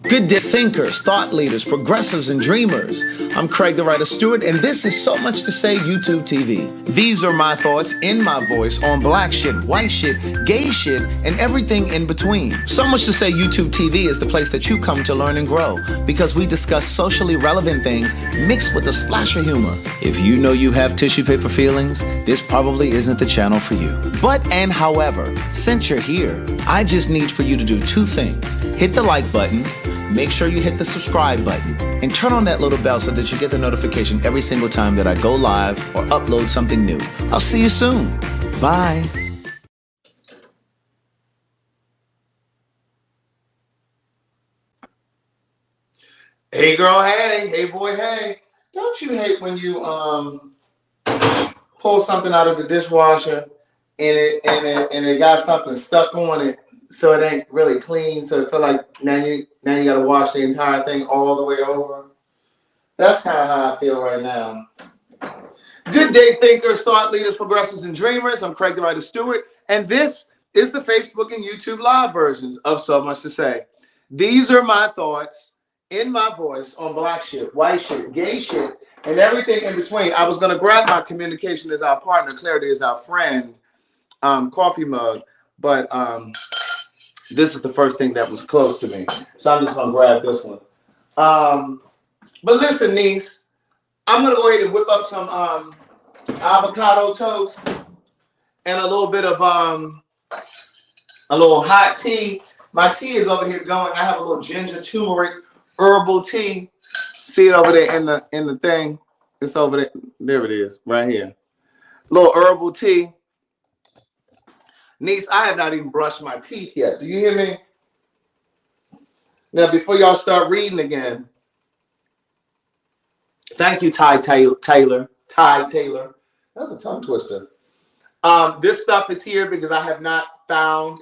Good day, thinkers, thought leaders, progressives, and dreamers. I'm Craig the Writer Stewart, and this is So Much to Say YouTube TV. These are my thoughts in my voice on black shit, white shit, gay shit, and everything in between. So Much to Say YouTube TV is the place that you come to learn and grow because we discuss socially relevant things mixed with a splash of humor. If you know you have tissue paper feelings, this probably isn't the channel for you. However, since you're here, I just need for you to do two things. Hit the like button, make sure you hit the subscribe button, and turn on that little bell so that you get the notification every single time that I go live or upload something new. I'll see you soon. Bye. Hey girl, hey. Hey boy, hey. Don't you hate when you pull something out of the dishwasher and it got something stuck on it, so it ain't really clean, so it feel like now you got to wash the entire thing all the way over? That's kind of how I feel right now. Good day, thinkers, thought leaders, progressives, and dreamers. I'm Craig the Writer Stewart, and this is the Facebook and YouTube live versions of So Much to Say. These are my thoughts in my voice on black shit, white shit, gay shit, and everything in between. I was going to grab my communication as our partner, clarity as our friend, coffee mug, but this is the first thing that was close to me, so I'm just gonna grab this one. But listen, niece, I'm gonna go ahead and whip up some avocado toast and a little bit of a little hot tea. My tea is over here going. I have a little ginger turmeric herbal tea. See it over there in the thing? It's over there. There it is, right here. Little herbal tea. Niece, I have not even brushed my teeth yet. Do you hear me? Now, before y'all start reading again, thank you, Ty Taylor. That's a tongue twister. This stuff is here because I have not found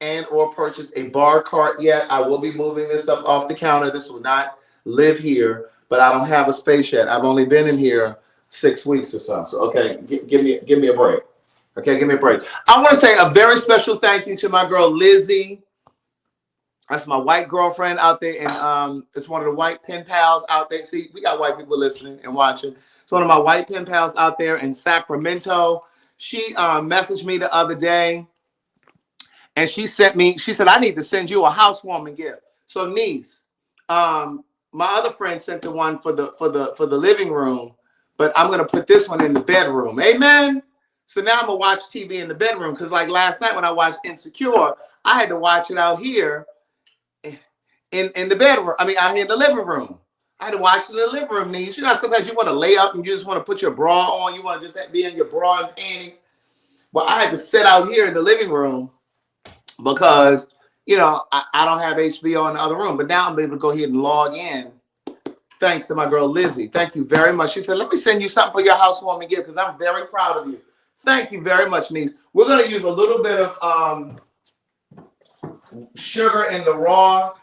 and or purchased a bar cart yet. I will be moving this up off the counter. This will not live here, but I don't have a space yet. I've only been in here 6 weeks or so. So, okay, give me a break. Okay, give me a break. I want to say a very special thank you to my girl Lizzie. That's my white girlfriend out there, and it's one of the white pen pals out there. See, we got white people listening and watching. It's one of my white pen pals out there in Sacramento. She messaged me the other day, and she said, I need to send you a housewarming gift. So, niece, my other friend sent the one for the living room, but I'm gonna put this one in the bedroom. Amen. So now I'm gonna watch TV in the bedroom because, like last night when I watched Insecure, I had to watch it out here in the bedroom. I mean, out here in the living room. I had to watch it in the living room, niece. You know, sometimes you want to lay up and you just want to put your bra on. You want to just be in your bra and panties. Well, I had to sit out here in the living room because, you know, I don't have HBO in the other room. But now I'm able to go ahead and log in. Thanks to my girl Lizzie. Thank you very much. She said, let me send you something for your housewarming gift because I'm very proud of you. Thank you very much, niece. We're going to use a little bit of sugar in the raw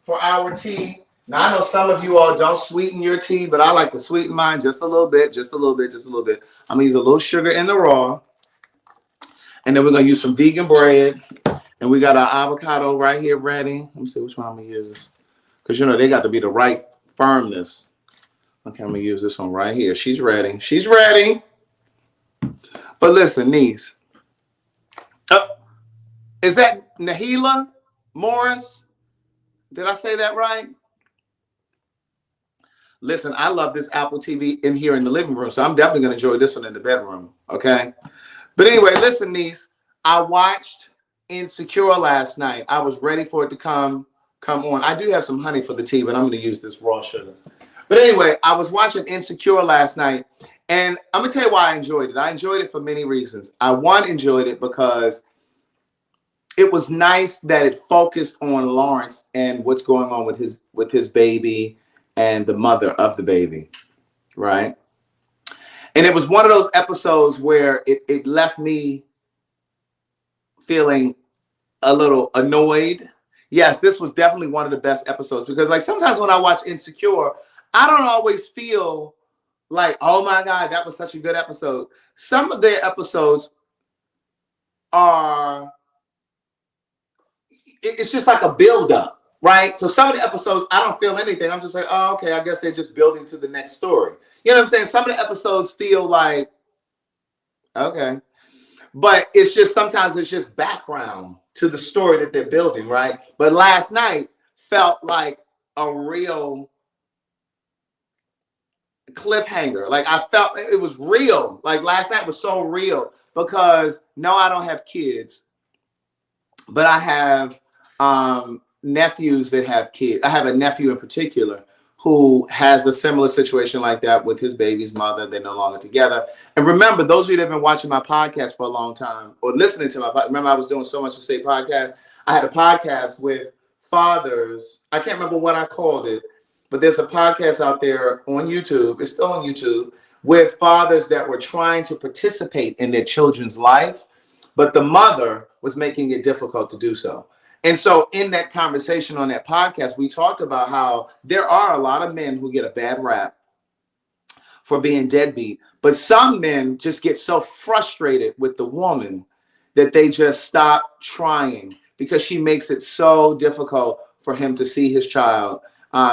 for our tea. Now, I know some of you all don't sweeten your tea, but I like to sweeten mine just a little bit, just a little bit, just a little bit. I'm going to use a little sugar in the raw. And then we're going to use some vegan bread. And we got our avocado right here ready. Let me see which one I'm going to use. Because, you know, they got to be the right firmness. Okay, I'm going to use this one right here. She's ready. She's ready. But listen, niece. Is that Nahila Morris? Did I say that right? Listen, I love this Apple TV in here in the living room, so I'm definitely going to enjoy this one in the bedroom, okay? But anyway, listen, niece. I watched Insecure last night. I was ready for it to come on. I do have some honey for the tea, but I'm going to use this raw sugar. But anyway, I was watching Insecure last night. And I'm going to tell you why I enjoyed it. I enjoyed it for many reasons. I enjoyed it because it was nice that it focused on Lawrence and what's going on with his baby and the mother of the baby, right? And it was one of those episodes where it left me feeling a little annoyed. Yes, this was definitely one of the best episodes because, like, sometimes when I watch Insecure, I don't always feel like, oh my God, that was such a good episode. Some of their episodes are, it's just like a buildup. right? So some of the episodes, I don't feel anything. I'm just like, oh, okay, I guess they're just building to the next story. You know what I'm saying? Some of the episodes feel like, okay. But it's just sometimes it's just background to the story that they're building, right? But last night felt like a real cliffhanger. Like I felt it was real. Like last night was so real because no, I don't have kids, but I have nephews that have kids. I have a nephew in particular who has a similar situation like that with his baby's mother. They're no longer together. And remember, those of you that have been watching my podcast for a long time or listening to my podcast, remember I was doing So Much to Say podcast. I had a podcast with fathers. I can't remember what I called it, but there's a podcast out there on YouTube. It's still on YouTube with fathers that were trying to participate in their children's life, but the mother was making it difficult to do so. And so in that conversation on that podcast, we talked about how there are a lot of men who get a bad rap for being deadbeat, but some men just get so frustrated with the woman that they just stop trying because she makes it so difficult for him to see his child.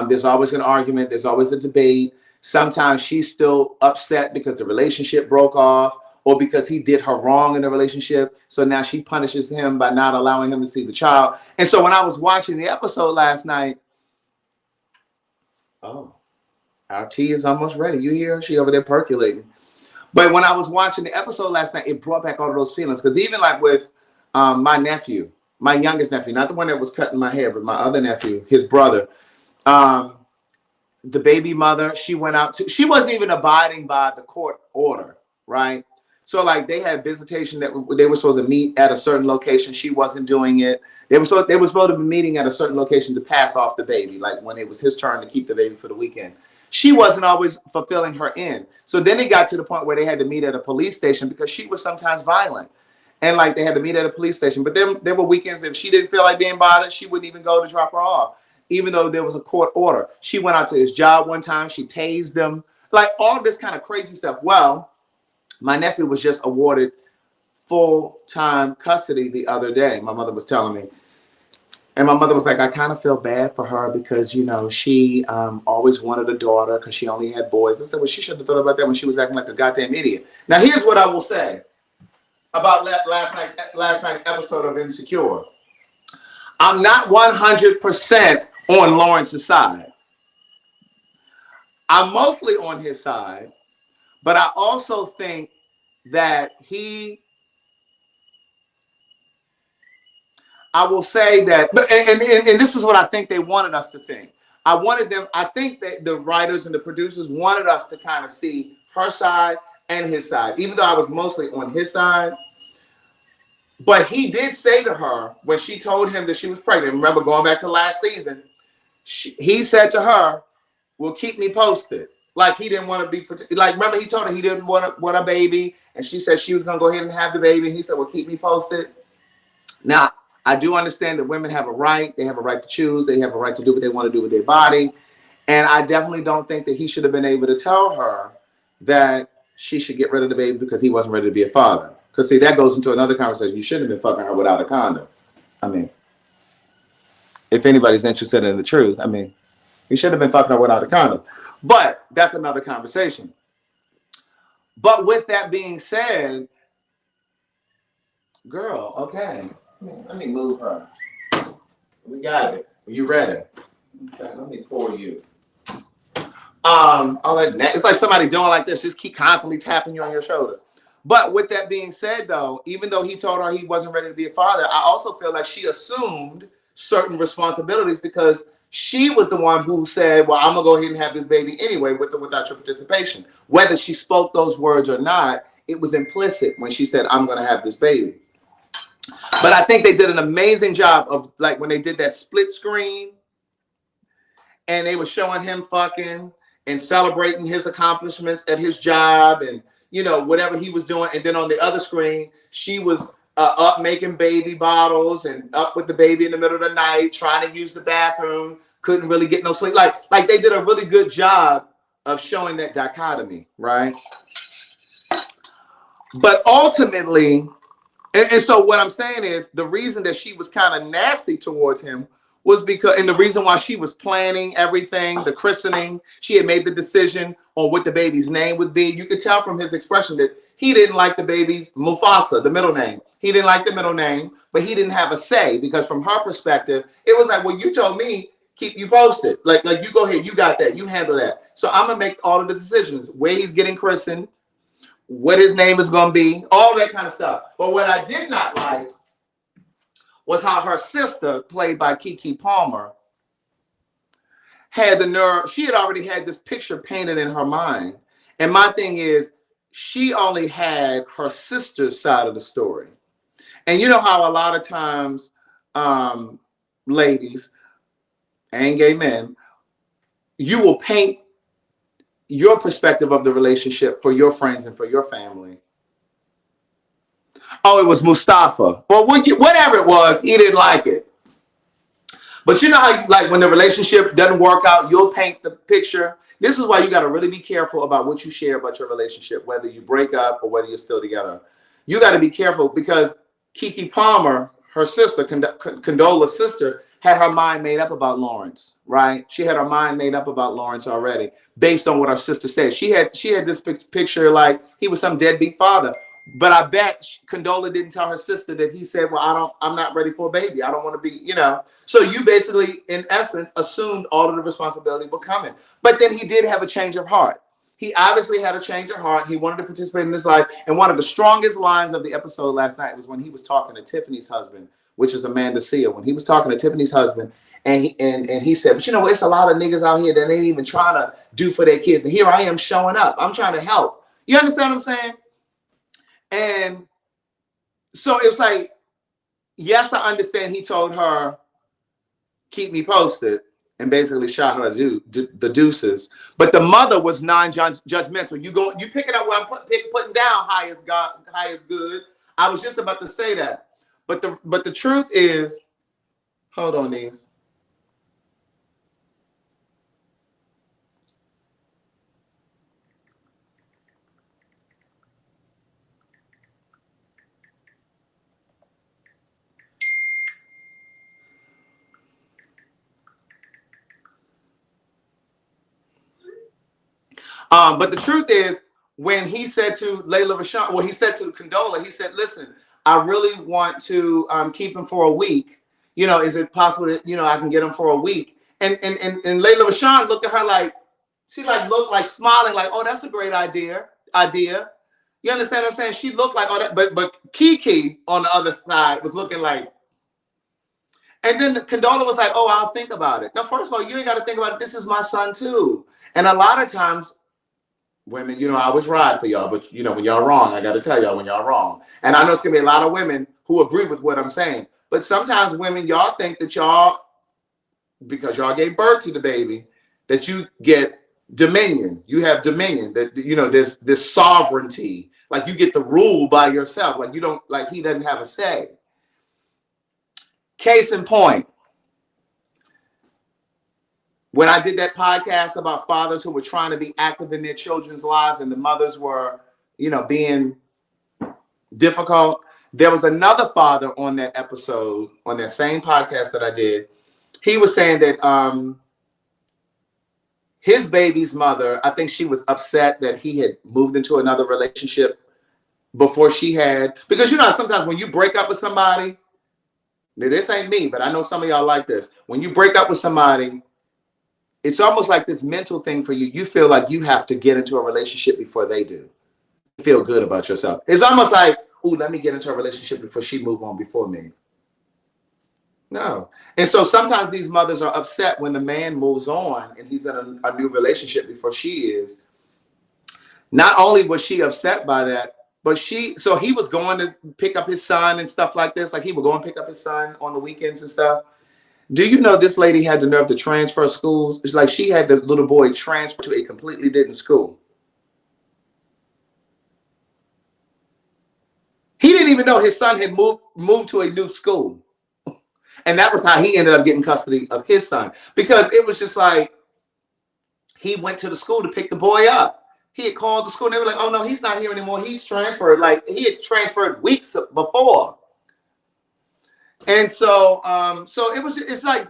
There's always an argument. There's always a debate. Sometimes she's still upset because the relationship broke off or because he did her wrong in the relationship. So now she punishes him by not allowing him to see the child. And so when I was watching the episode last night, oh, our tea is almost ready. You hear her? She over there percolating. But when I was watching the episode last night, it brought back all of those feelings. Because even like with my nephew, my youngest nephew, not the one that was cutting my hair, but my other nephew, his brother, the baby mother, she wasn't even abiding by the court order, right? So like they had visitation that they were supposed to meet at a certain location. She wasn't doing it. They were supposed to be meeting at a certain location to pass off the baby, like when it was his turn to keep the baby for the weekend. She wasn't always fulfilling her end. So then it got to the point where they had to meet at a police station because she was sometimes violent. And like they had to meet at a police station. But then there were weekends if she didn't feel like being bothered, she wouldn't even go to drop her off, even though there was a court order. She went out to his job one time. She tased him, like all this kind of crazy stuff. Well, my nephew was just awarded full-time custody the other day. My mother was telling me. And my mother was like, I kind of feel bad for her because, you know, she always wanted a daughter because she only had boys. I said, well, she should have thought about that when she was acting like a goddamn idiot. Now, here's what I will say about last night's episode of Insecure. I'm not 100% on Lawrence's side. I'm mostly on his side, but I also think that I will say that, and this is what I think they wanted us to think. I think that the writers and the producers wanted us to kind of see her side and his side, even though I was mostly on his side. But he did say to her when she told him that she was pregnant, remember going back to last season, he said to her, well, keep me posted. Like he didn't want to be, like, remember he told her he didn't want a baby. And she said she was going to go ahead and have the baby. He said, well, keep me posted. Now, I do understand that women have a right. They have a right to choose. They have a right to do what they want to do with their body. And I definitely don't think that he should have been able to tell her that she should get rid of the baby because he wasn't ready to be a father. Because, see, that goes into another conversation. You shouldn't have been fucking her without a condom. I mean, if anybody's interested in the truth, I mean, you should have been fucking her without a condom. But that's another conversation. But with that being said, girl, okay. Let me move her. We got it. Are you ready? Okay, let me pour you. It's like somebody doing like this, just keep constantly tapping you on your shoulder. But with that being said, though, even though he told her he wasn't ready to be a father, I also feel like she assumed certain responsibilities because she was the one who said, well, I'm going to go ahead and have this baby anyway with or without your participation. Whether she spoke those words or not, it was implicit when she said, I'm going to have this baby. But I think they did an amazing job of, like, when they did that split screen and they were showing him fucking and celebrating his accomplishments at his job and, you know, whatever he was doing. And then on the other screen, she was up making baby bottles and up with the baby in the middle of the night, trying to use the bathroom, couldn't really get no sleep. Like they did a really good job of showing that dichotomy, right? But ultimately, and so what I'm saying is the reason that she was kind of nasty towards him was because, and the reason why she was planning everything, the christening, she had made the decision on what the baby's name would be. You could tell from his expression that he didn't like the baby's Mufasa, the middle name. He didn't like the middle name, but he didn't have a say because from her perspective, it was like, well, you told me, keep you posted. Like you go ahead, you got that, you handle that. So I'm gonna make all of the decisions, where he's getting christened, what his name is gonna be, all that kind of stuff. But what I did not like was how her sister, played by Keke Palmer, had the nerve. She had already had this picture painted in her mind. And my thing is, she only had her sister's side of the story. And you know how a lot of times, ladies and gay men, you will paint your perspective of the relationship for your friends and for your family. Oh, it was Mustafa. Well, whatever it was, he didn't like it. But you know how, like, when the relationship doesn't work out, you'll paint the picture. This is why you got to really be careful about what you share about your relationship, whether you break up or whether you're still together. You got to be careful because Keke Palmer, her sister, Condola's sister, had her mind made up about Lawrence, right? She had her mind made up about Lawrence already, based on what her sister said. She had this picture like he was some deadbeat father. But I bet Condola didn't tell her sister that he said, well, I'm not ready for a baby. I don't want to be, you know. So you basically, in essence, assumed all of the responsibility would come in. But then he did have a change of heart. He obviously had a change of heart. He wanted to participate in his life. And one of the strongest lines of the episode last night was when he was talking to Tiffany's husband, which is Amanda Seale. When he was talking to Tiffany's husband, and he said, but you know, it's a lot of niggas out here that ain't even trying to do for their kids. And here I am showing up. I'm trying to help. You understand what I'm saying? And so it was like, yes, I understand he told her, keep me posted, and basically shot her the deuces. But the mother was non-judgmental. You pick it up where I'm putting down high is good. I was just about to say that. But the truth is, hold on, these. But the truth is, when he said to Layla Rashawn, well, he said to Condola, he said, listen, I really want to keep him for a week. You know, is it possible that, you know, I can get him for a week? And Layla Rashawn looked at her like, she like looked like smiling, like, oh, that's a great idea. You understand what I'm saying? She looked like, oh, that, but Keke on the other side was looking like, and then Condola was like, oh, I'll think about it. Now, first of all, you ain't got to think about it. This is my son too. And a lot of times, women, you know, I always ride for y'all, but you know, when y'all wrong, I got to tell y'all when y'all wrong. And I know it's gonna be a lot of women who agree with what I'm saying, but sometimes women, y'all think that y'all, because y'all gave birth to the baby, that you get dominion. You have dominion, that, you know, this sovereignty, like you get the rule by yourself. Like you don't, like he doesn't have a say. Case in point, when I did that podcast about fathers who were trying to be active in their children's lives and the mothers were, you know, being difficult, there was another father on that episode, on that same podcast that I did. He was saying that his baby's mother, I think she was upset that he had moved into another relationship before she had, because you know, sometimes when you break up with somebody, now this ain't me, but I know some of y'all like this. When you break up with somebody, it's almost like this mental thing for you. You feel like you have to get into a relationship before they do. You feel good about yourself. It's almost like, ooh, let me get into a relationship before she move on before me. No. And so sometimes these mothers are upset when the man moves on and he's in a new relationship before she is. Not only was she upset by that, but so he was going to pick up his son and stuff like this. Like he would go and pick up his son on the weekends and stuff. Do you know this lady had the nerve to transfer schools? It's like she had the little boy transfer to a completely different school. He didn't even know his son had moved to a new school. And that was how he ended up getting custody of his son. Because it was just like, he went to the school to pick the boy up. He had called the school and they were like, oh no, he's not here anymore. He's transferred. Like he had transferred weeks before. And so it's like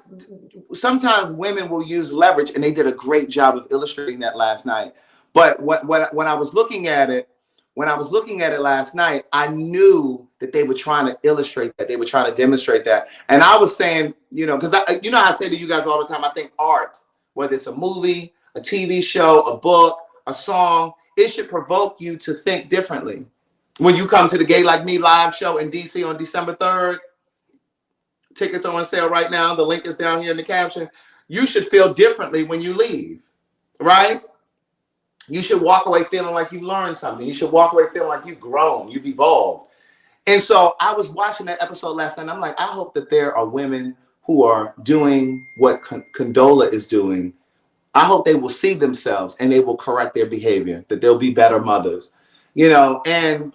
sometimes women will use leverage, and they did a great job of illustrating that last night. But when I was looking at it, last night, I knew that they were trying to illustrate that, they were trying to demonstrate that. And I was saying, because I say to you guys all the time, I think art, whether it's a movie, a TV show, a book, a song, it should provoke you to think differently. When you come to the Gay Like Me live show in DC on December 3rd, tickets are on sale right now. The link is down here in the caption. You should feel differently when you leave, right? You should walk away feeling like you've learned something. You should walk away feeling like you've grown, you've evolved. And so I was watching that episode last night, and I'm like, I hope that there are women who are doing what Condola is doing. I hope they will see themselves and they will correct their behavior, that they'll be better mothers, and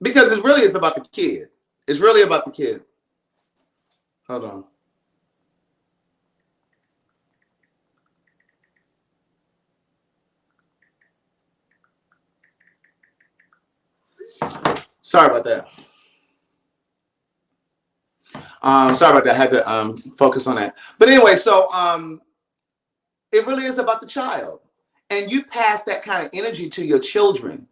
because it really is about the kid. It's really about the kid. Hold on. Sorry about that. Sorry about that. I had to focus on that. But anyway, so it really is about the child. And you pass that kind of energy to your children.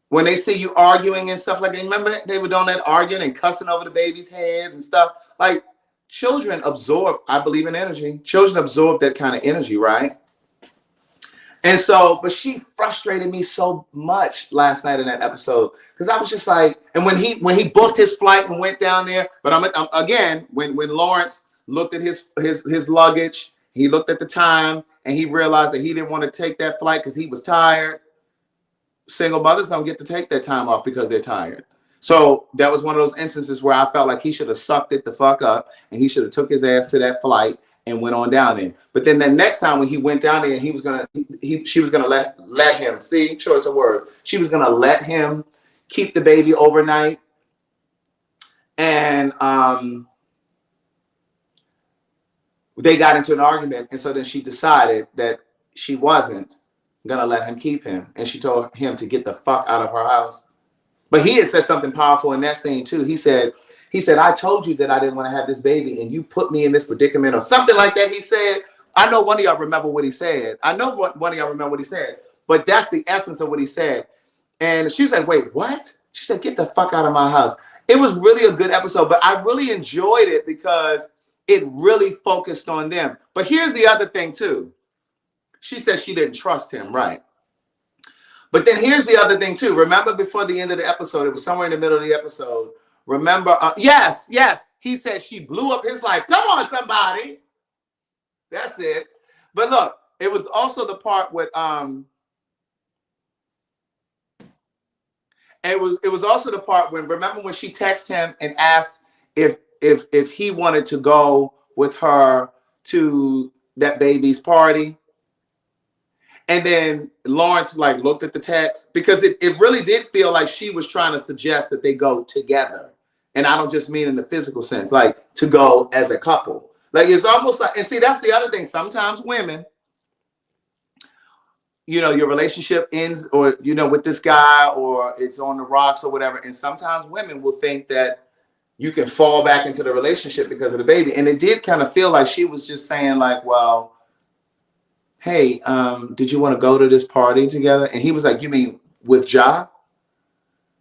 When they see you arguing and stuff like that. Remember that they were doing that arguing and cussing over the baby's head and stuff? Like, children absorb, I believe in energy. Children absorb that kind of energy, right? And so, but she frustrated me so much last night in that episode, because I was just like, and when he booked his flight and went down there, but I'm again, when Lawrence looked at his luggage, he looked at the time and he realized that he didn't want to take that flight because he was tired. Single mothers don't get to take that time off because they're tired. So that was one of those instances where I felt like he should have sucked it the fuck up and he should have took his ass to that flight and went on down there. But then the next time when he went down there, she was gonna let him, see, choice of words. She was gonna let him keep the baby overnight. And they got into an argument, and so then she decided that she wasn't gonna let him keep him, and she told him to get the fuck out of her house. But he had said something powerful in that scene too. He said, I told you that I didn't want to have this baby, and you put me in this predicament, or something like that. He said, I know one of y'all remember what he said. But that's the essence of what he said. And she was like, wait, what? She said, get the fuck out of my house. It was really a good episode, but I really enjoyed it because it really focused on them. But here's the other thing too. She said she didn't trust him, right? But then here's the other thing too. Remember before the end of the episode, it was somewhere in the middle of the episode. Remember, yes. He said she blew up his life. Come on, somebody. That's it. But look, it was also the part with it was also the part when, remember when she texted him and asked if he wanted to go with her to that baby's party. And then Lawrence looked at the text, because it really did feel like she was trying to suggest that they go together. And I don't just mean in the physical sense, like to go as a couple. Like, it's almost like, and see, that's the other thing. Sometimes women, your relationship ends, or, with this guy, or it's on the rocks or whatever. And sometimes women will think that you can fall back into the relationship because of the baby. And it did kind of feel like she was just saying like, well, hey, did you want to go to this party together? And he was like, you mean with Ja?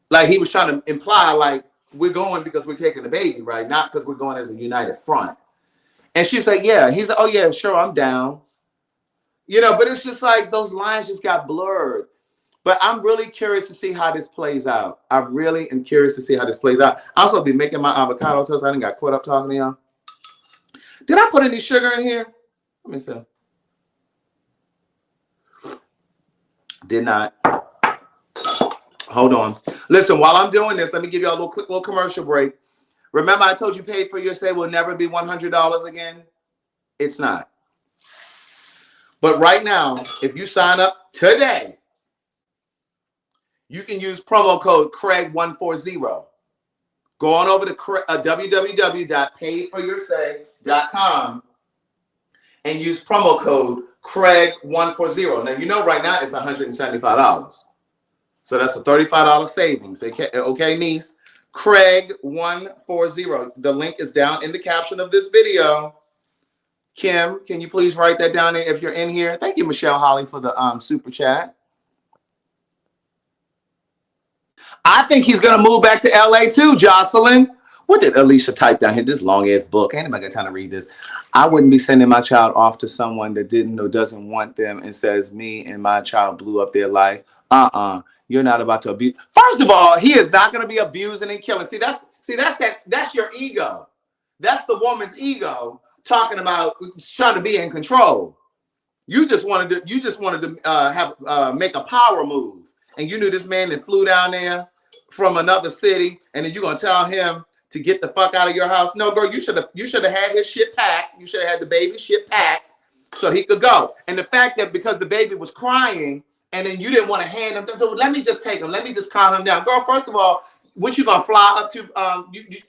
Like, he was trying to imply like, we're going because we're taking the baby, right? Not because we're going as a united front. And she was like, yeah. He's like, oh yeah, sure, I'm down. But it's just like those lines just got blurred. But I'm really curious to see how this plays out. I really am curious to see how this plays out. I also be making my avocado toast. I didn't got caught up talking to y'all. Did I put any sugar in here? Let me see. Did not. Hold on. Listen, while I'm doing this, let me give you a quick little commercial break. Remember I told you paid for your stay will never be $100 again? It's not. But right now, if you sign up today, you can use promo code Craig140. Go on over to www.paidforyourstay.com and use promo code Craig140. Now, right now it's $175. So that's a $35 savings. Okay, niece? Craig 140. The link is down in the caption of this video. Kim, can you please write that down if you're in here? Thank you, Michelle Holly, for the super chat. I think he's going to move back to LA too, Jocelyn. What did Alicia type down here? This long ass book. Ain't nobody got time to read this. I wouldn't be sending my child off to someone that didn't or doesn't want them and says me and my child blew up their life. You're not about to abuse. First of all, he is not going to be abusing and killing. That's your ego. That's the woman's ego talking about trying to be in control. You just wanted to make a power move, and you knew this man that flew down there from another city, and then you're gonna tell him to get the fuck out of your house. No, girl, you should have had his shit packed. You should have had the baby shit packed so he could go. And the fact that because the baby was crying, and then you didn't want to hand him, so let me just take him. Let me just calm him down, girl. First of all, what you gonna fly up to?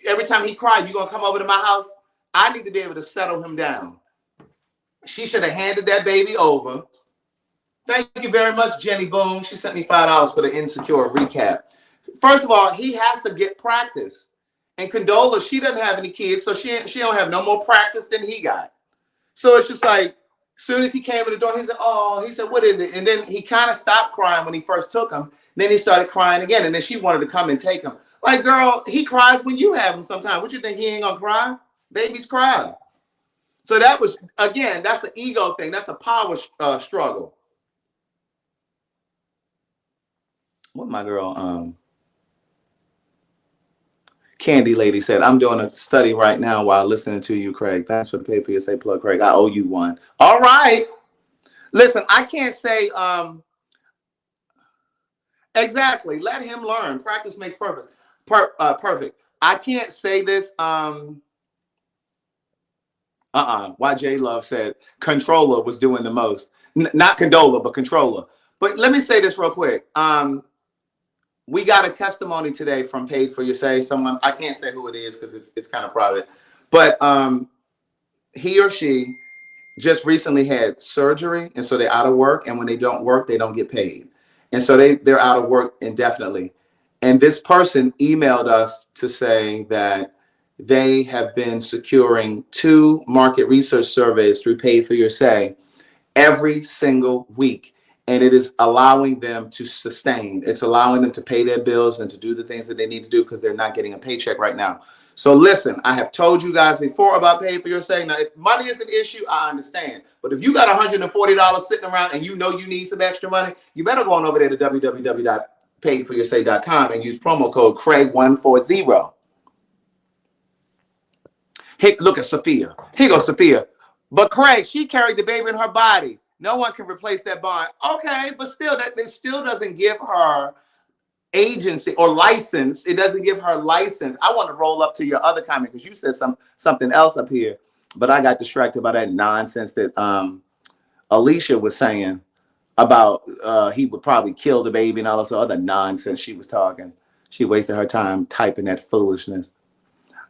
Every time he cried, you gonna come over to my house? I need to be able to settle him down. She should have handed that baby over. Thank you very much, Jenny Boone. She sent me $5 for the Insecure recap. First of all, he has to get practice. And Condola, she doesn't have any kids, so she don't have no more practice than he got. So it's just like, as soon as he came in the door, he said, what is it? And then he kind of stopped crying when he first took him. Then he started crying again, and then she wanted to come and take him. Like, girl, he cries when you have him sometimes. What you think, he ain't gonna cry? Babies cry. So that was, again, that's the ego thing. That's a power struggle. What my girl, Candy Lady said, I'm doing a study right now while listening to you, Craig. Thanks for the pay for your say plug, Craig. I owe you one. All right. Listen, I can't say exactly. Let him learn. Practice makes perfect. Perfect. I can't say this. YJ Love said Controller was doing the most. Not Condola, but Controller. But let me say this real quick. We got a testimony today from Paid for Your Say. Someone, I can't say who it is because it's kind of private. But he or she just recently had surgery, and so they're out of work. And when they don't work, they don't get paid. And so they're out of work indefinitely. And this person emailed us to say that they have been securing 2 market research surveys through Paid for Your Say every single week. And it is allowing them to sustain. It's allowing them to pay their bills and to do the things that they need to do because they're not getting a paycheck right now. So listen, I have told you guys before about Paid for Your Say. Now, if money is an issue, I understand. But if you got $140 sitting around and you know you need some extra money, you better go on over there to www.paidforyoursay.com and use promo code Craig140. Hey, look at Sophia. Here goes Sophia. But Craig, she carried the baby in her body. No one can replace that bond. Okay, but still, that it still doesn't give her agency or license. It doesn't give her license. I want to roll up to your other comment because you said something else up here, but I got distracted by that nonsense that Alicia was saying about he would probably kill the baby and all this other nonsense she was talking. She wasted her time typing that foolishness.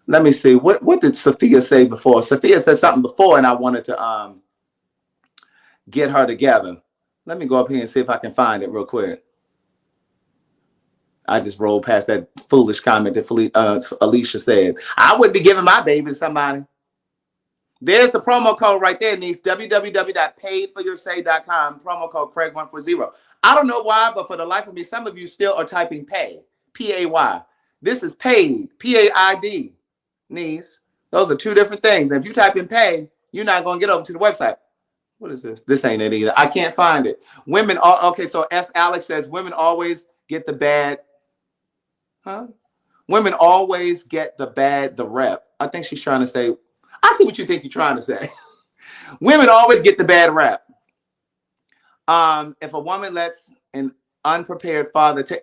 Let me see. What did Sophia say before? Sophia said something before, and I wanted to get her together. Let me go up here and see if I can find it real quick. I just rolled past that foolish comment that Alicia said. I wouldn't be giving my baby to somebody. There's the promo code right there, niece. www.paidforyoursay.com. Promo code Craig140. I don't know why, but for the life of me, some of you still are typing pay. P-A-Y. This is paid. P-A-I-D. Niece. Those are 2 different things. And if you type in pay, you're not going to get over to the website. What is this? This ain't it either. I can't find it. Women are okay. So S. Alex says women always get the bad. Huh? Women always get the rep. I think she's trying to say. I see what you think you're trying to say. Women always get the bad rep. If a woman lets an unprepared father take,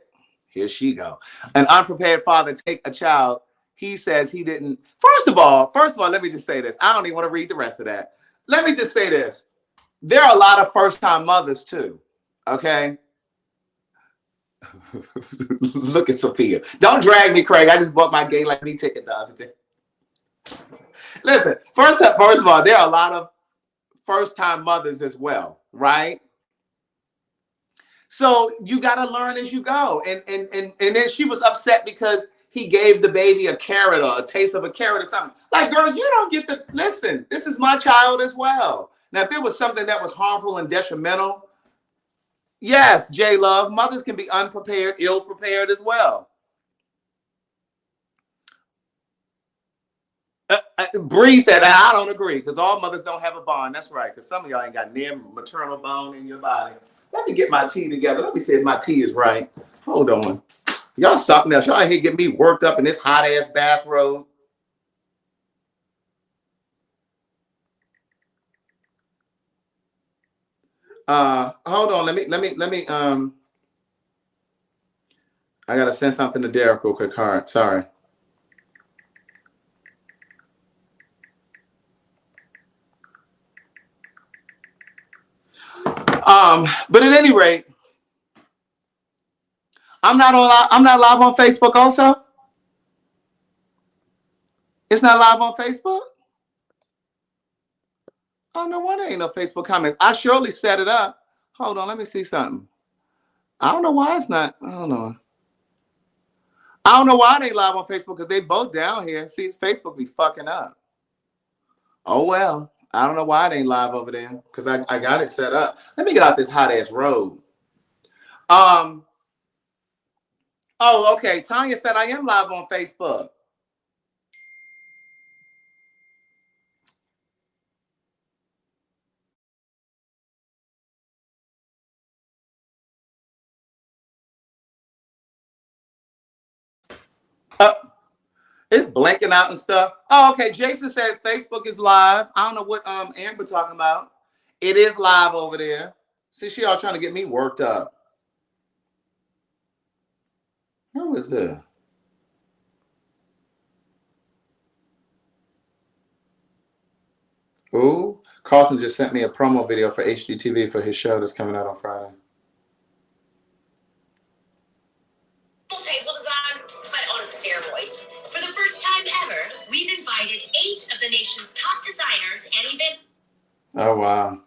here she go. An unprepared father take a child. He says he didn't. First of all, let me just say this. I don't even want to read the rest of that. Let me just say this. There are a lot of first-time mothers too, okay? Look at Sophia. Don't drag me, Craig. I just bought my Gay Like Me ticket the other day. Listen, first of all, there are a lot of first-time mothers as well, right? So you got to learn as you go. And then she was upset because he gave the baby a carrot or a taste of a carrot or something. Like, girl, you don't get to listen. This is my child as well. Now, if it was something that was harmful and detrimental, yes, J Love, mothers can be unprepared, ill prepared as well. Bree said, I don't agree because all mothers don't have a bond. That's right, because some of y'all ain't got near maternal bone in your body. Let me get my tea together. Let me see if my tea is right. Hold on. Y'all something else. Y'all ain't here get me worked up in this hot ass bathrobe. Hold on. Let me I gotta send something to Derek real quick. All right, sorry. But at any rate, I'm not live on Facebook also. It's not live on Facebook. Oh, no wonder ain't no Facebook comments. I surely set it up. Hold on, let me see something. I don't know why it's not. I don't know. I don't know why it ain't live on Facebook because they both down here. See, Facebook be fucking up. Oh, well. I don't know why it ain't live over there because I got it set up. Let me get out this hot ass road. Oh, okay. Tanya said I am live on Facebook. It's blinking out and stuff. Oh, okay. Jason said Facebook is live. I don't know what Amber talking about. It is live over there. See, she all trying to get me worked up. Who is this? Ooh, Carlton just sent me a promo video for HGTV for his show that's coming out on Friday. Table design, but on steroids. For the first time ever, we've invited 8 of the nation's top designers and even. Oh, wow.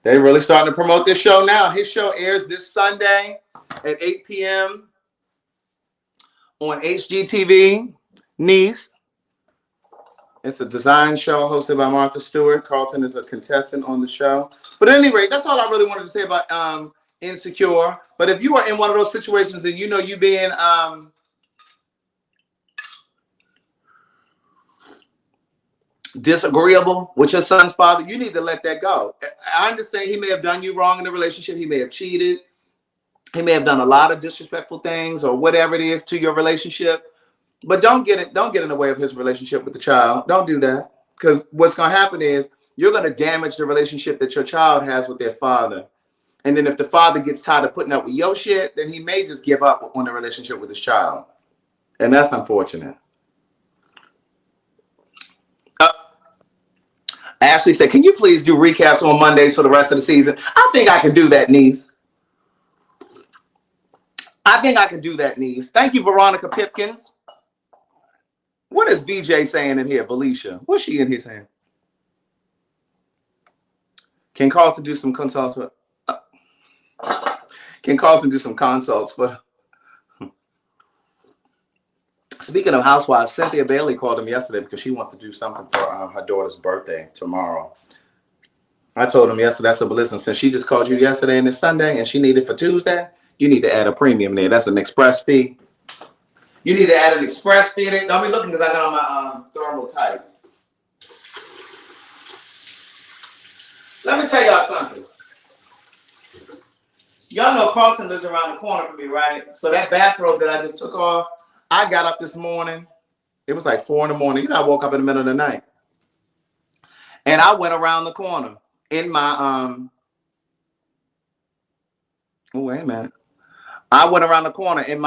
They really starting to promote this show now. His show airs this Sunday at 8 p.m. on HGTV, Nice. It's a design show hosted by Martha Stewart. Carlton is a contestant on the show. But at any rate, that's all I really wanted to say about Insecure. But if you are in one of those situations and you know you being disagreeable with your son's father, you need to let that go. I understand he may have done you wrong in the relationship. He may have cheated. He may have done a lot of disrespectful things or whatever it is to your relationship. But don't get in the way of his relationship with the child. Don't do that. Because what's going to happen is you're going to damage the relationship that your child has with their father. And then if the father gets tired of putting up with your shit, then he may just give up on the relationship with his child. And that's unfortunate. Ashley said, can you please do recaps on Mondays for the rest of the season? I think I can do that, niece. I think I can do that, niece. Thank you, Veronica Pipkins. What is VJ saying in here, Felicia? What's she in here saying? Can Carlton do some consults? Can Carlton do some consults for? Speaking of housewives, Cynthia Bailey called him yesterday because she wants to do something for her daughter's birthday tomorrow. I told him yesterday, I said, but listen, since she just called you yesterday and it's Sunday and she needed for Tuesday, you need to add a premium there. That's an express fee. You need to add an express fee there. Don't be looking because I got on my thermal tights. Let me tell y'all something. Y'all know Carlton lives around the corner from me, right? So that bathrobe that I just took off, I got up this morning. It was like 4 in the morning. You know, I woke up in the middle of the night. And I went around the corner in my, oh, wait a minute. I went around the corner in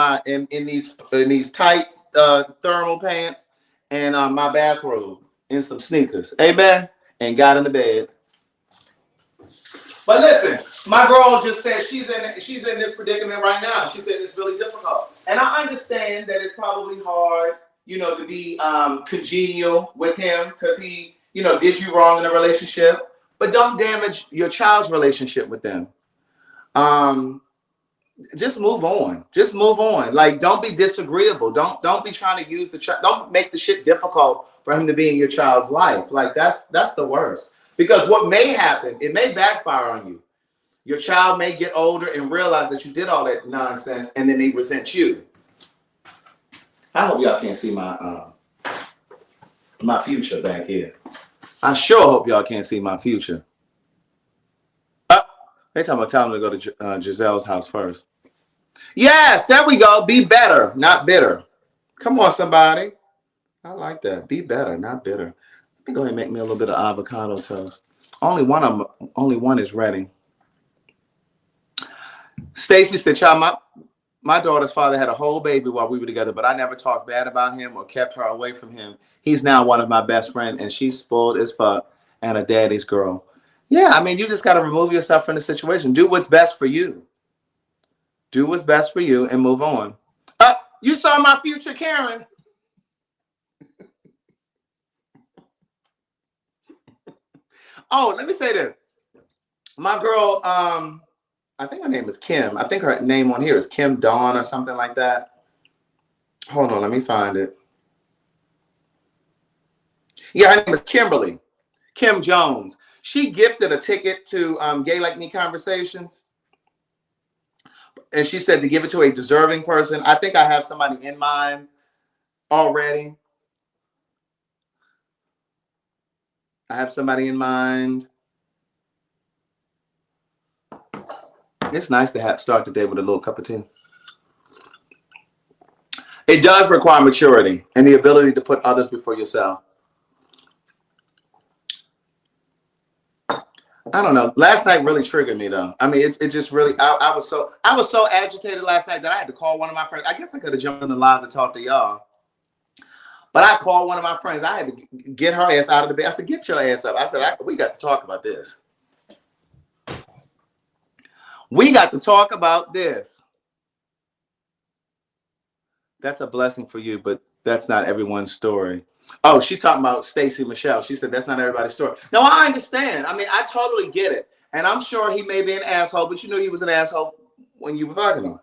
these tight thermal pants and my bathrobe in some sneakers. Amen. And got in the bed. But listen, my girl just said she's in this predicament right now. She said it's really difficult. And I understand that it's probably hard, you know, to be congenial with him because he, you know, did you wrong in a relationship. But don't damage your child's relationship with them. just move on. Just move on. Like, don't be disagreeable. Don't be trying to use the child. Don't make the shit difficult for him to be in your child's life. Like, that's the worst. Because what may happen, it may backfire on you. Your child may get older and realize that you did all that nonsense, and then they resent you. I hope y'all can't see my future back here. I sure hope y'all can't see my future. They talking about telling them to go to Giselle's house first. Yes, there we go. Be better, not bitter. Come on, somebody. I like that. Be better, not bitter. Let me go ahead and make me a little bit of avocado toast. Only one is ready. Stacy said, "Child, my daughter's father had a whole baby while we were together, but I never talked bad about him or kept her away from him. He's now one of my best friends, and she's spoiled as fuck and a daddy's girl." Yeah, I mean, you just got to remove yourself from the situation. Do what's best for you. Do what's best for you and move on. You saw my future, Karen. Oh, let me say this. My girl, I think her name is Kim. I think her name on here is Kim Dawn or something like that. Hold on, let me find it. Yeah, her name is Kimberly. Kim Jones. She gifted a ticket to Gay Like Me Conversations. And she said to give it to a deserving person. I think I have somebody in mind already. I have somebody in mind. It's nice to start the day with a little cup of tea. It does require maturity and the ability to put others before yourself. I don't know. Last night really triggered me, though. I mean, it just really. I was so agitated last night that I had to call one of my friends. I guess I could have jumped in the live to talk to y'all, but I called one of my friends. I had to get her ass out of the bed. I said, "Get your ass up." I said, "We got to talk about this. We got to talk about this." That's a blessing for you, but that's not everyone's story. Oh, she's talking about Stacey Michelle. She said that's not everybody's story. No, I understand. I mean, I totally get it. And I'm sure he may be an asshole, but you knew he was an asshole when you were fucking him.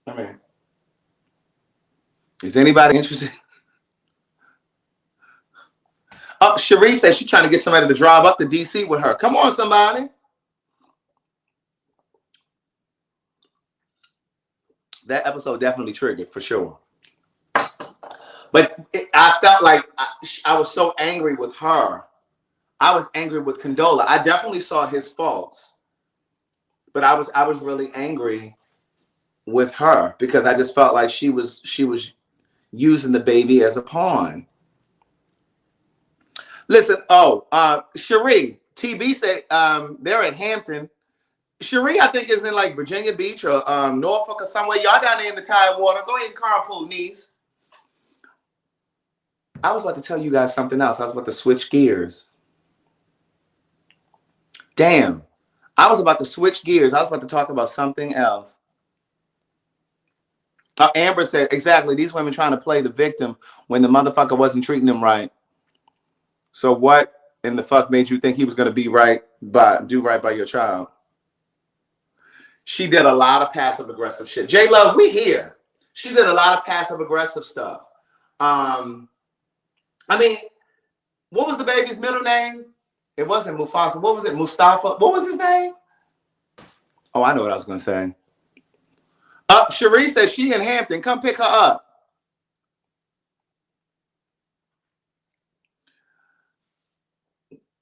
I mean, is anybody interested? Oh, Cherie said she's trying to get somebody to drive up to DC with her. Come on, somebody. That episode definitely triggered for sure. But I felt like I was so angry with her. I was angry with Condola. I definitely saw his faults, but I was really angry with her because I just felt like she was using the baby as a pawn. Listen, Cherie, TB said they're at Hampton. Cherie, I think, is in like Virginia Beach or Norfolk or somewhere. Y'all down there in the Tidewater. Go ahead and carpool, niece. I was about to tell you guys something else. I was about to switch gears. Damn. I was about to switch gears. I was about to talk about something else. Amber said, exactly, these women trying to play the victim when the motherfucker wasn't treating them right. So what in the fuck made you think he was going to do right by your child? She did a lot of passive aggressive shit. J Love, we here. She did a lot of passive aggressive stuff. I mean, what was the baby's middle name? It wasn't Mufasa. What was it? Mustafa. What was his name? Oh, I know what I was going to say. Cherie says she in Hampton. Come pick her up.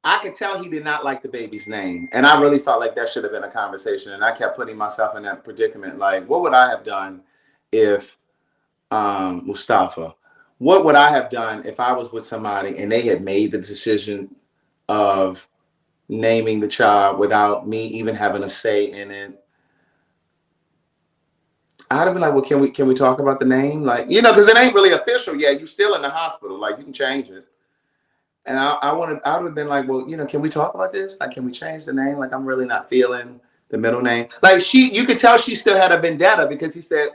I could tell he did not like the baby's name. And I really felt like that should have been a conversation. And I kept putting myself in that predicament. Like, what would I have done if Mustafa? What would I have done if I was with somebody and they had made the decision of naming the child without me even having a say in it? I'd have been like, well, can we talk about the name? Like, because it ain't really official yet. You're still in the hospital. Like, you can change it. And I would have been like, well, can we talk about this? Like, can we change the name? Like, I'm really not feeling the middle name. Like, you could tell she still had a vendetta because he said,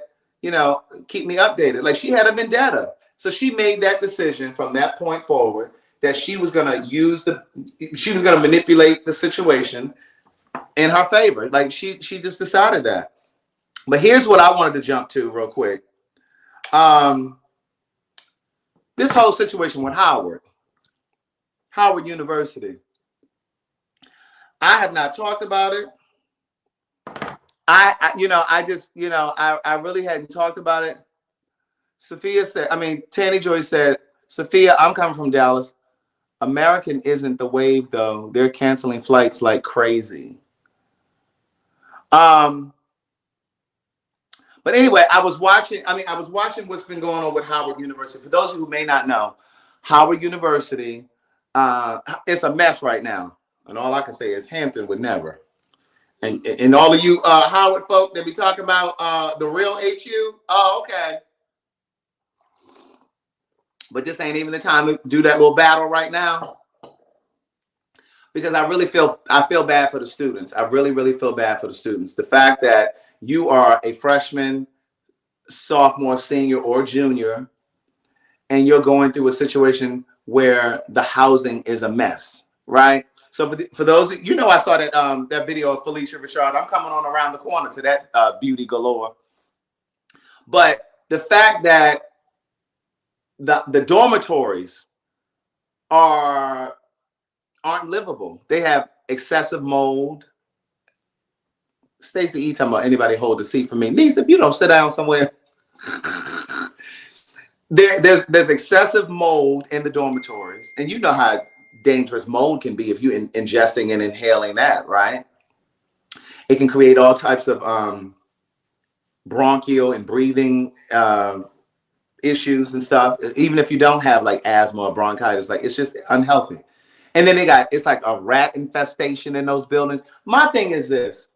keep me updated. Like, she had a vendetta. So she made that decision from that point forward that she was going to manipulate the situation in her favor. Like she just decided that. But here's what I wanted to jump to real quick. This whole situation with Howard University. I have not talked about it. I really hadn't talked about it. Tanny Joy said, Sophia, I'm coming from Dallas. American isn't the wave though. They're canceling flights like crazy. But anyway, I was watching what's been going on with Howard University. For those of you who may not know, Howard University, it's a mess right now. And all I can say is Hampton would never. And all of you Howard folk that be talking about the real HU, oh, okay. But this ain't even the time to do that little battle right now. Because I feel bad for the students. I really, really feel bad for the students. The fact that you are a freshman, sophomore, senior, or junior, and you're going through a situation where the housing is a mess, right? So for those, I saw that video of Felicia Rashard. I'm coming on around the corner to that beauty galore. But the fact that the dormitories aren't livable. They have excessive mold. Stacey E talking about anybody hold a seat for me. Lisa, if you don't sit down somewhere. There's excessive mold in the dormitories. And you know how dangerous mold can be if you ingesting and inhaling that, right? It can create all types of bronchial and breathing issues and stuff. Even if you don't have like asthma or bronchitis, like it's just unhealthy. And then it's like a rat infestation in those buildings. My thing is this.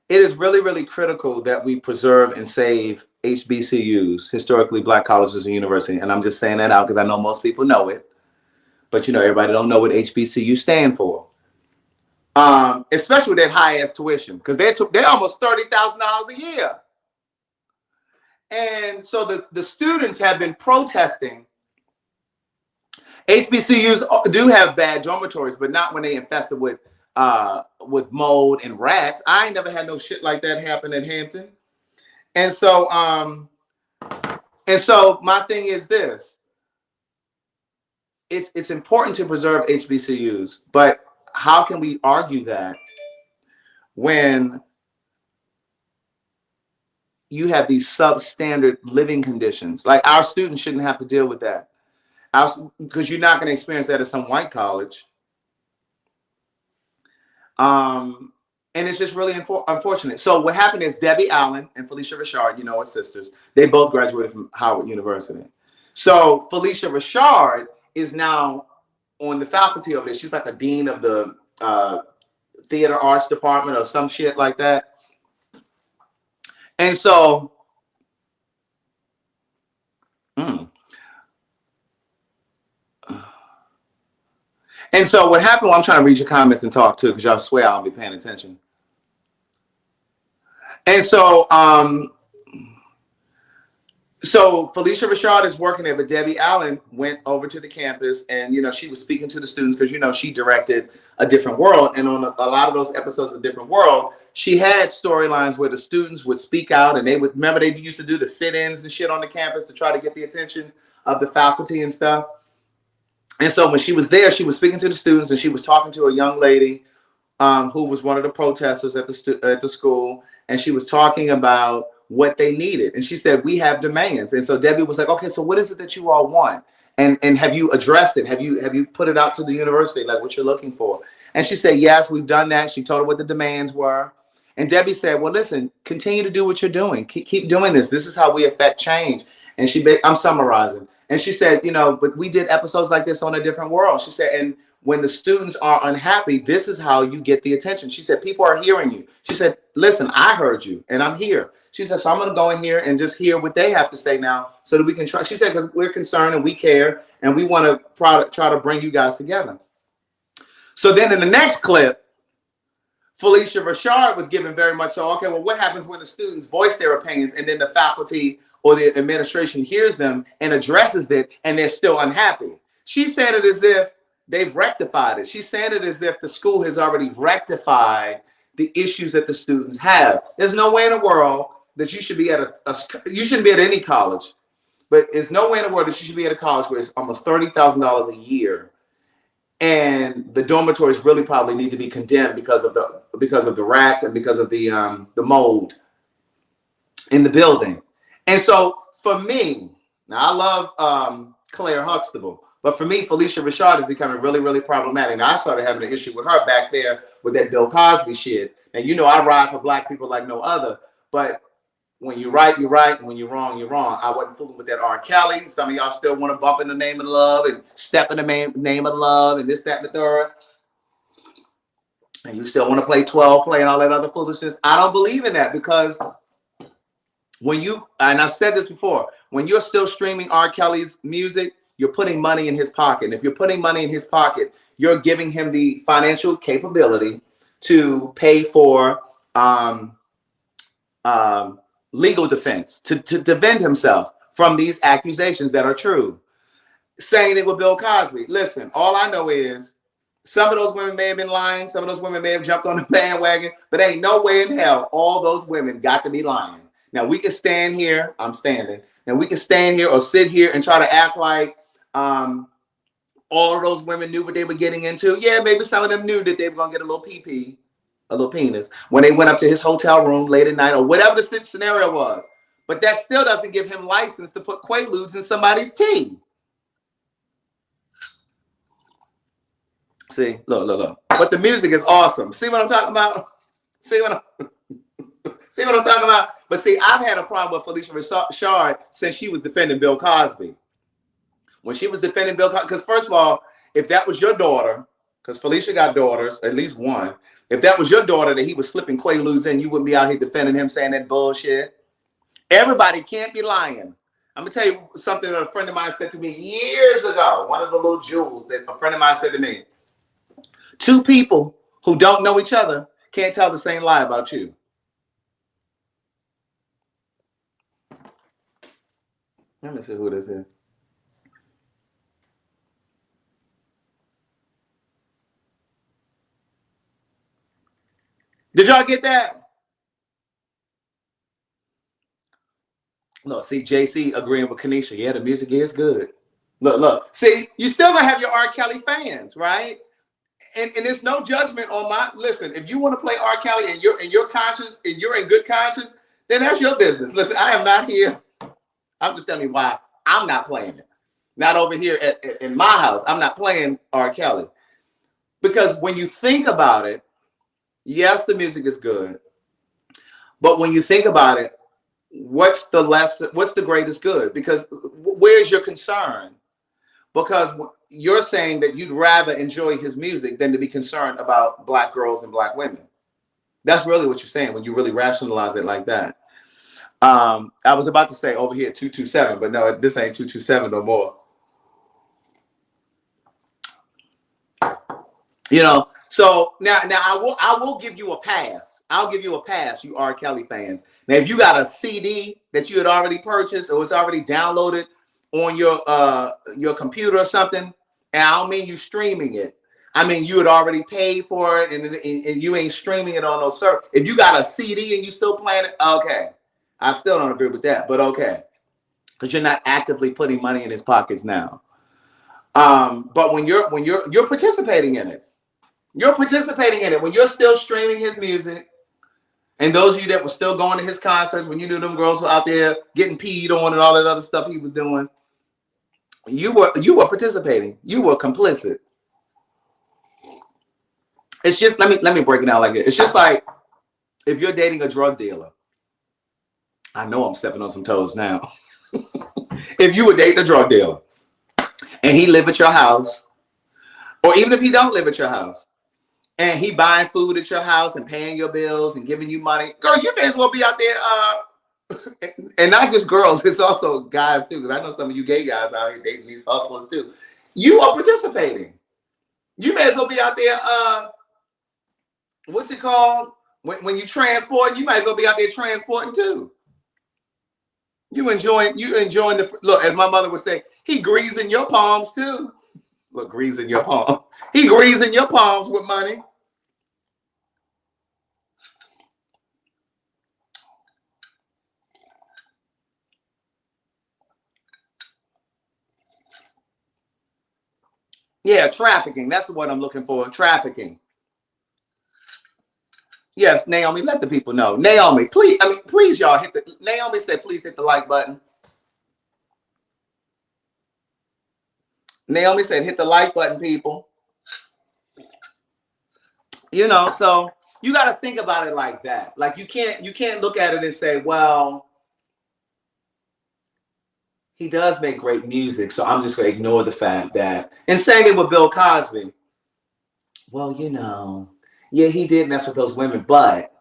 It is really, really critical that we preserve and save HBCUs, historically Black colleges and universities. And I'm just saying that out because I know most people know it. But everybody don't know what HBCU stand for. Especially with that high ass tuition, because they're almost $30,000 a year. And so the students have been protesting. HBCUs do have bad dormitories, but not when they infested with mold and rats. I ain't never had no shit like that happen in Hampton. And so my thing is this. It's important to preserve HBCUs, but how can we argue that when you have these substandard living conditions? Like our students shouldn't have to deal with that. Because you're not going to experience that at some white college. And it's just really unfortunate. So what happened is Debbie Allen and Felicia Rashard, her sisters, they both graduated from Howard University. So Felicia Rashard is now on the faculty over there. She's like a dean of the theater arts department or some shit like that. And so, And so what happened, I'm trying to read your comments and talk too, because y'all swear I'll be paying attention. And so, so Felicia Rashard is working there, but Debbie Allen went over to the campus and, she was speaking to the students because, she directed A Different World. And on a lot of those episodes of Different World, she had storylines where the students would speak out and they used to do the sit-ins and shit on the campus to try to get the attention of the faculty and stuff. And so when she was there, she was speaking to the students and she was talking to a young lady who was one of the protesters at the school. And she was talking about what they needed. And she said, we have demands. And so Debbie was like, okay, so what is it that you all want? And have you addressed it? Have you put it out to the university, like what you're looking for? And she said, yes, we've done that. She told her what the demands were. And Debbie said, well, listen, continue to do what you're doing. Keep doing this. This is how we affect change. And I'm summarizing. And she said, but we did episodes like this on A Different World. She said, and when the students are unhappy, this is how you get the attention. She said, people are hearing you. She said, listen, I heard you and I'm here. She said, so I'm going to go in here and just hear what they have to say now so that we can try. She said, because we're concerned and we care and we want to try to bring you guys together. So then in the next clip, Felicia Rashard was given very much so, okay, well, what happens when the students voice their opinions and then the faculty or the administration hears them and addresses it and they're still unhappy? She said it as if they've rectified it. She's saying it as if the school has already rectified the issues that the students have. There's no way in the world that you should be at you shouldn't be at any college, but there's no way in the world that you should be at a college where it's almost $30,000 a year, and the dormitories really probably need to be condemned because of the rats and because of the mold in the building. And so for me, now I love Claire Huxtable, but for me, Felicia Rashad is becoming really, really problematic. Now I started having an issue with her back there with that Bill Cosby shit. And you know I ride for black people like no other, but when you're right, you're right, and when you're wrong, you're wrong. I wasn't fooling with that R. Kelly. Some of y'all still want to bump in the name of love and step in the name of love and this, that, and the third. And you still want to play 12 play and all that other foolishness. I don't believe in that, because when you, and I've said this before, when you're still streaming R. Kelly's music, you're putting money in his pocket. And if you're putting money in his pocket, you're giving him the financial capability to pay for legal defense, to defend himself from these accusations that are true. Saying it with Bill Cosby. Listen, all I know is some of those women may have been lying. Some of those women may have jumped on the bandwagon, but ain't no way in hell all those women got to be lying. Now we can stand here. I'm standing. And we can stand here or sit here and try to act like all of those women knew what they were getting into. Yeah, maybe some of them knew that they were going to get a little PP, a little penis, when they went up to his hotel room late at night or whatever the scenario was. But that still doesn't give him license to put Quaaludes in somebody's tea. See, look. But the music is awesome. See what I'm talking about? See what I'm talking about? But see, I've had a problem with Felicia Rashad since she was defending Bill Cosby. When she was defending Bill Cosby, because first of all, if that was your daughter, because Felicia got daughters, at least one, if that was your daughter that he was slipping Quaaludes in, you wouldn't be out here defending him saying that bullshit. Everybody can't be lying. I'm going to tell you something that a friend of mine said to me years ago, one of the little jewels that a friend of mine said to me. Two people who don't know each other can't tell the same lie about you. Let me see who this is. Did y'all get that? Look, see, JC agreeing with Kanisha. Yeah, the music is good. Look. See, you still gonna have your R. Kelly fans, right? And there's no judgment on my, listen, if you want to play R. Kelly and you're in your conscience and you're in good conscience, then that's your business. Listen, I am not here. I'm just telling you why I'm not playing it. Not over here in my house. I'm not playing R. Kelly. Because when you think about it, yes, the music is good. But when you think about it, what's the greatest good? Because where's your concern? Because you're saying that you'd rather enjoy his music than to be concerned about black girls and black women. That's really what you're saying when you really rationalize it like that. I was about to say over here 227, but no, this ain't 227 no more. You know, so now I will give you a pass. I'll give you a pass, you R. Kelly fans. Now, if you got a CD that you had already purchased or it's already downloaded on your computer or something, and I don't mean you streaming it. I mean you had already paid for it and you ain't streaming it on no server. If you got a CD and you still playing it, okay. I still don't agree with that, but okay. Because you're not actively putting money in his pockets now. But when you're participating in it. You're participating in it. When you're still streaming his music, and those of you that were still going to his concerts, when you knew them girls were out there getting peed on and all that other stuff he was doing, you were participating. You were complicit. It's just, let me break it down like this. It's just like if you're dating a drug dealer. I know I'm stepping on some toes now. If you were dating a drug dealer and he live at your house, or even if he don't live at your house, and he buying food at your house and paying your bills and giving you money, girl, you may as well be out there. And not just girls, it's also guys too, because I know some of you gay guys out here dating these hustlers too. You are participating. You may as well be out there. What's it called? When you transport, you might as well be out there transporting too. You enjoying the look, as my mother would say, he greasing your palms too. Look, greasing your palm. He greasing your palms with money. Yeah, trafficking. That's the word I'm looking for. Trafficking. Yes, Naomi, let the people know. Naomi, please, please, y'all hit the. Naomi said, please hit the like button. Naomi said, hit the like button, people. You know, so you got to think about it like that. Like you can't look at it and say, well, he does make great music, so I'm just going to ignore the fact that. And saying it with Bill Cosby. Well, you know, yeah, he did mess with those women, but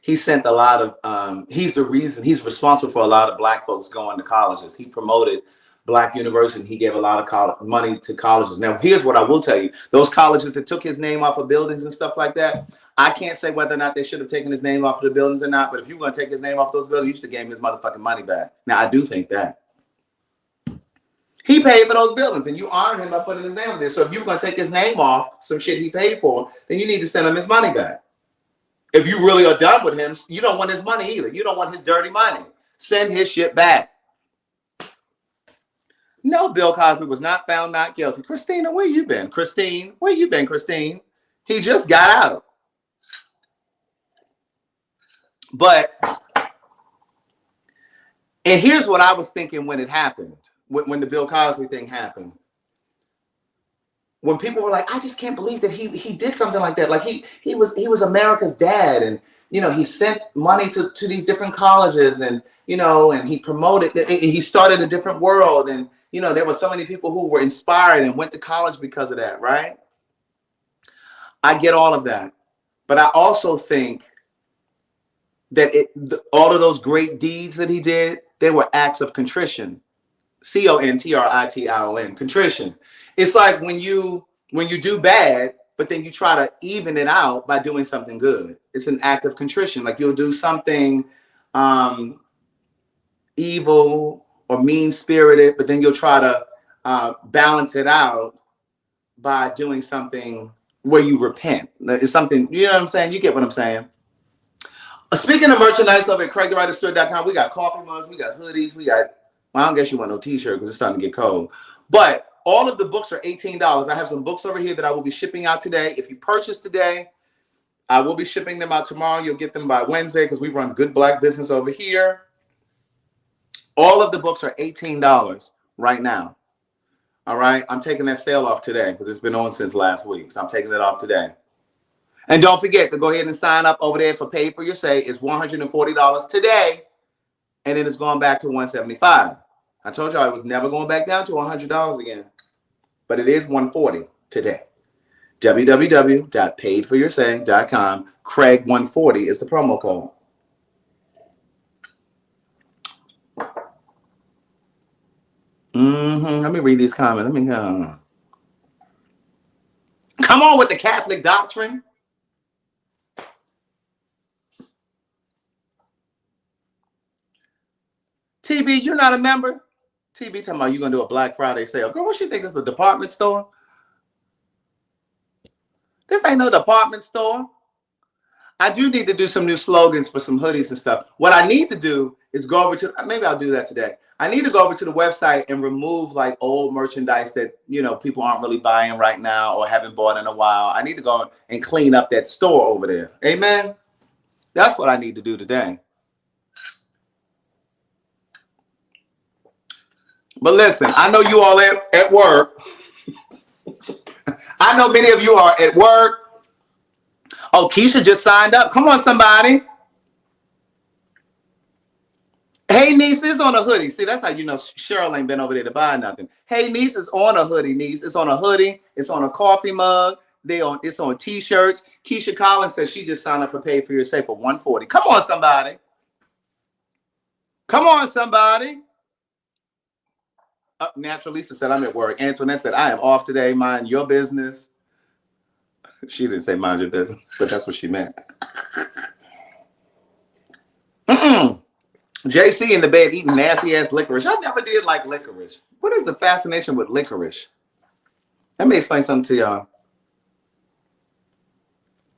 he sent a lot of, he's the reason, he's responsible for a lot of black folks going to colleges. He promoted Black University. He gave a lot of money to colleges. Now, here's what I will tell you. Those colleges that took his name off of buildings and stuff like that, I can't say whether or not they should have taken his name off of the buildings or not, but if you were going to take his name off those buildings, you should have gave him his motherfucking money back. Now, I do think that. He paid for those buildings, and you honored him by putting his name there. So if you're going to take his name off some shit he paid for, then you need to send him his money back. If you really are done with him, you don't want his money either. You don't want his dirty money. Send his shit back. No, Bill Cosby was not found not guilty. Christina, where you been? Christine, where you been, Christine? He just got out. But, and here's what I was thinking when it happened, when the Bill Cosby thing happened. When people were like, I just can't believe that he did something like that. Like he was America's dad, and you know, he sent money to these different colleges, and you know, and he promoted, he started a different world, and you know, there were so many people who were inspired and went to college because of that, right? I get all of that, but I also think that all of those great deeds that he did, they were acts of contrition. CONTRITION, contrition. It's like when you do bad, but then you try to even it out by doing something good. It's an act of contrition. Like you'll do something evil or mean-spirited, but then you'll try to balance it out by doing something where you repent. It's something, you know what I'm saying? You get what I'm saying? Speaking of merchandise over at CraigTheWriterStore.com, we got coffee mugs, we got hoodies, we got, well, I don't guess you want no t-shirt because it's starting to get cold. But all of the books are $18. I have some books over here that I will be shipping out today. If you purchase today, I will be shipping them out tomorrow. You'll get them by Wednesday because we run good black business over here. All of the books are $18 right now. All right. I'm taking that sale off today because it's been on since last week. So I'm taking it off today. And don't forget to go ahead and sign up over there for Paid for Your Say. It's $140 today. And then it's going back to $175. I told you I was never going back down to $100 again. But it is $140 today. www.paidforyoursay.com. Craig140 is the promo code. Let me read these comments. Come on with the Catholic doctrine. TB, you're not a member? TB talking about you going to do a Black Friday sale. Girl, what you think? This is a department store? This ain't no department store. I do need to do some new slogans for some hoodies and stuff. What I need to do is go over to, maybe I'll do that today. I need to go over to the website and remove like old merchandise that, you know, people aren't really buying right now or haven't bought in a while. I need to go and clean up that store over there. Amen. That's what I need to do today. But listen, I know you all at work. I know many of you are at work. Oh, Keisha just signed up. Come on, somebody. Hey, niece is on a hoodie. See, that's how you know Cheryl ain't been over there to buy nothing. Hey, niece is on a hoodie, niece. It's on a hoodie. It's on a coffee mug. It's on t-shirts. Keisha Collins says she just signed up for Paid for Your Say for $140. Come on, somebody. Come on, somebody. Natural Lisa said, I'm at work. Antoinette said, I am off today. Mind your business. She didn't say mind your business, but that's what she meant. JC in the bed eating nasty ass licorice. I never did like licorice. What is the fascination with licorice? Let me explain something to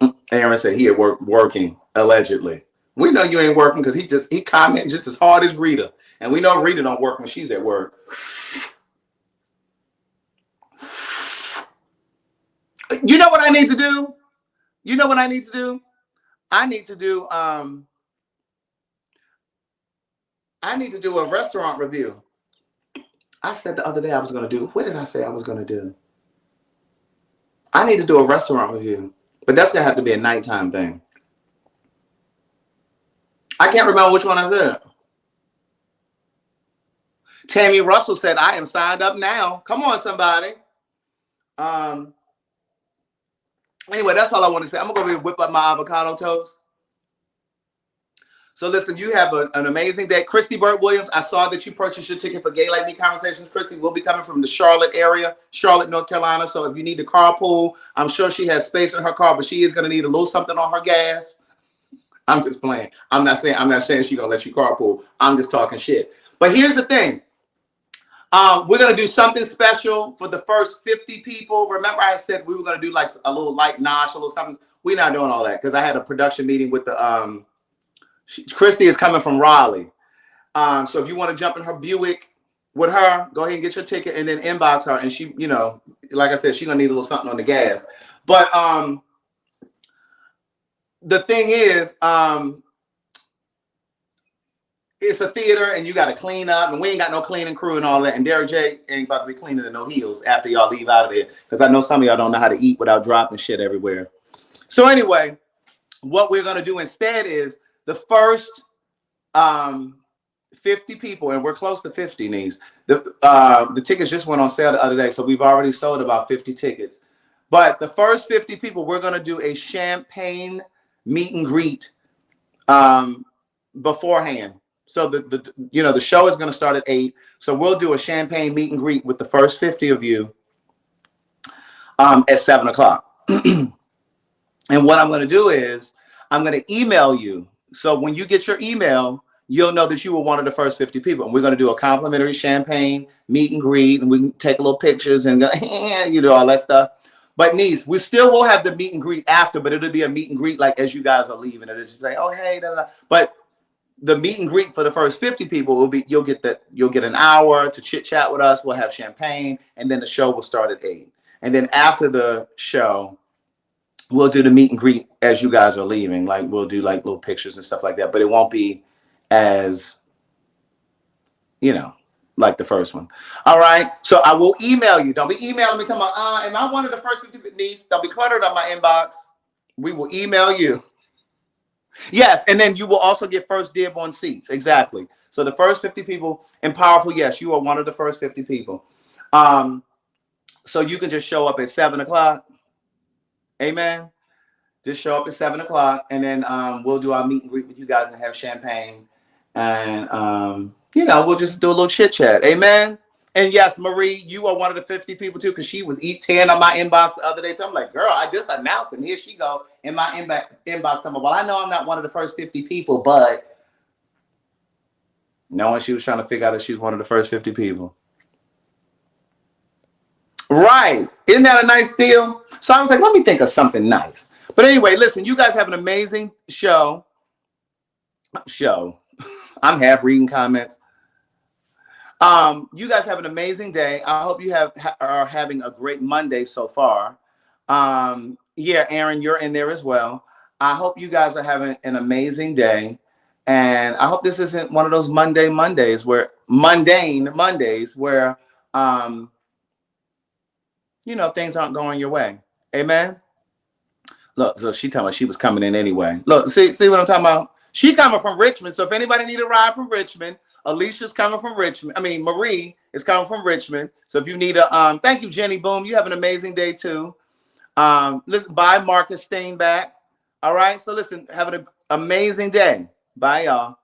y'all. Aaron said he at work working, allegedly. We know you ain't working because he commenting just as hard as Rita. And we know Rita don't work when she's at work. You know what I need to do? You know what I need to do? I need to do a restaurant review. I said the other day I was gonna do. What did I say I was gonna do? I need to do a restaurant review. But that's gonna have to be a nighttime thing. I can't remember which one I said. Tammy Russell said, I am signed up now. Come on, somebody. Anyway, that's all I want to say. I'm going to whip up my avocado toast. So listen, you have an amazing day. Christy Burt Williams, I saw that you purchased your ticket for Gay Like Me Conversations. Christy will be coming from the Charlotte area, Charlotte, North Carolina. So if you need to carpool, I'm sure she has space in her car, but she is going to need a little something on her gas. I'm just playing. I'm not saying she's going to let you carpool. I'm just talking shit. But here's the thing. We're going to do something special for the first 50 people. Remember I said we were going to do like a little light nosh, a little something. We're not doing all that because I had a production meeting with the Christy is coming from Raleigh. So if you want to jump in her Buick with her, go ahead and get your ticket and then inbox her. And she, you know, like I said, she's going to need a little something on the gas. But the thing is, it's a theater and you got to clean up, and we ain't got no cleaning crew and all that. And Derek J ain't about to be cleaning in no heels after y'all leave out of there, because I know some of y'all don't know how to eat without dropping shit everywhere. So anyway, what we're going to do instead is the first 50 people, and we're close to 50, Niece. The tickets just went on sale the other day, so we've already sold about 50 tickets. But the first 50 people, we're going to do a champagne meet and greet beforehand. So the show is going to start at 8. So we'll do a champagne meet and greet with the first 50 of you at 7 o'clock. And what I'm going to do is I'm going to email you. So when you get your email, you'll know that you were one of the first 50 people. And we're going to do a complimentary champagne meet and greet, and we can take a little pictures and go, you know, all that stuff. But Niece, we still will have the meet and greet after, but it'll be a meet and greet like as you guys are leaving. It'll just be like, oh, hey, da, da, da. But the meet and greet for the first 50 people will be, you'll get an hour to chit chat with us. We'll have champagne, and then the show will start at 8. And then after the show, we'll do the meet and greet as you guys are leaving. Like we'll do like little pictures and stuff like that, but it won't be as, you know, like the first one. All right. So I will email you. Don't be emailing me talking about, am I one of the first 50 people? Niece, don't be cluttered on my inbox. We will email you. Yes, and then you will also get first dib on seats. Exactly. So the first 50 people, and powerful, yes, you are one of the first 50 people. So you can just show up at 7 o'clock. Amen. Just show up at 7 o'clock, and then we'll do our meet and greet with you guys and have champagne. And, you know, we'll just do a little chit chat. Amen. And yes, Marie, you are one of the 50 people too, because she was 10 on my inbox the other day. So I'm like, girl, I just announced, and here she go in my inbox. I'm like, well, I know I'm not one of the first 50 people, but knowing she was trying to figure out if she was one of the first 50 people. Right. Isn't that a nice deal? So I was like, let me think of something nice. But anyway, listen, you guys have an amazing show. I'm half reading comments. You guys have an amazing day. I hope you are having a great Monday so far. Yeah, Aaron, you're in there as well. I hope you guys are having an amazing day. And I hope this isn't one of those mundane Mondays where, you know, things aren't going your way. Amen. Look, so she told me she was coming in anyway. Look, see what I'm talking about? She coming from Richmond. So if anybody need a ride from Richmond, Alicia's coming from Richmond. I mean, Marie is coming from Richmond. So if you need a, thank you, Jenny Boom. You have an amazing day too. Listen, bye, Marcus Steinback. All right. So listen, have an amazing day. Bye, y'all.